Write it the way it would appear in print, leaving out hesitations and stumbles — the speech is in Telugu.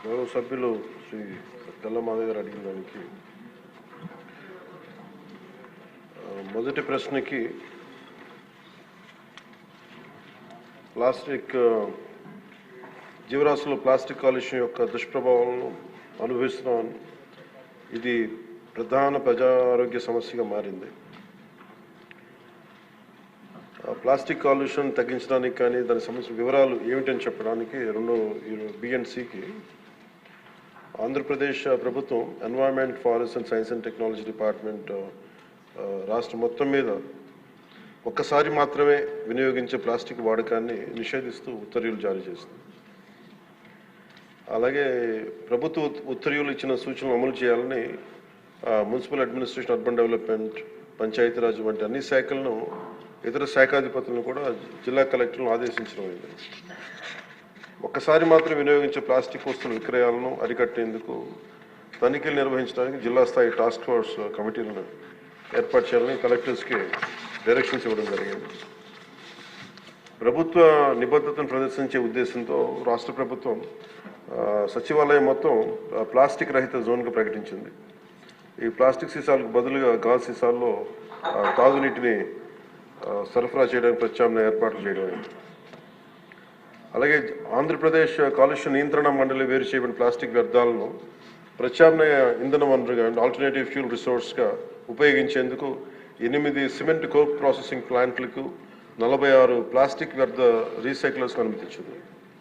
గౌరవ సభ్యులు శ్రీ తెల్ల మాధవ్ గారు అడిగిన దానికి మొదటి ప్రశ్నకి ప్లాస్టిక్ జీవరాశుల్లో ప్లాస్టిక్ కాలుష్యం యొక్క దుష్ప్రభావాలను అనుభవిస్తున్నాం. ఇది ప్రధాన ప్రజా ఆరోగ్య సమస్యగా మారింది. ప్లాస్టిక్ కాలుష్యం తగ్గించడానికి కానీ దాని సమస్య వివరాలు ఏమిటని చెప్పడానికి BNCకి ఆంధ్రప్రదేశ్ ప్రభుత్వం environment, forest and science and technology department రాష్ట్రం మొత్తం మీద ఒక్కసారి మాత్రమే వినియోగించే ప్లాస్టిక్ వాడకాన్ని నిషేధిస్తూ ఉత్తర్వులు జారీ చేస్తుంది. అలాగే ప్రభుత్వ ఉత్తర్వులు ఇచ్చిన సూచనలు అమలు చేయాలని municipal administration, urban development, Panchayati Raj వంటి అన్ని శాఖలను, ఇతర శాఖాధిపతులను కూడా జిల్లా కలెక్టర్లను ఆదేశించడం అయింది. ఒక్కసారి మాత్రం వినియోగించే ప్లాస్టిక్ వస్తువుల విక్రయాలను అరికట్టేందుకు తనిఖీలు నిర్వహించడానికి జిల్లా స్థాయి టాస్క్ ఫోర్స్ కమిటీలను ఏర్పాటు చేయాలని కలెక్టర్స్కి డైరెక్షన్స్ ఇవ్వడం జరిగింది. ప్రభుత్వ నిబద్ధతను ప్రదర్శించే ఉద్దేశంతో రాష్ట్ర ప్రభుత్వం సచివాలయం మొత్తం ప్లాస్టిక్ రహిత జోన్గా ప్రకటించింది. ఈ ప్లాస్టిక్ సీసాలకు బదులుగా గాజు సీసాల్లో తాగునీటిని సరఫరా చేయడానికి ప్రత్యామ్నాయ ఏర్పాట్లు చేయడం. అలాగే ఆంధ్రప్రదేశ్ కాలుష్య నియంత్రణ మండలి వేరు చేయబడిన ప్లాస్టిక్ వ్యర్థాలను ప్రత్యామ్నాయ ఇంధన వనరుగా, ఆల్టర్నేటివ్ ఫ్యూల్ రిసోర్స్గా ఉపయోగించేందుకు 8 సిమెంట్ కోక్ ప్రాసెసింగ్ ప్లాంట్లకు 46 ప్లాస్టిక్ వ్యర్థ రీసైక్లర్స్కి అనుమతించింది.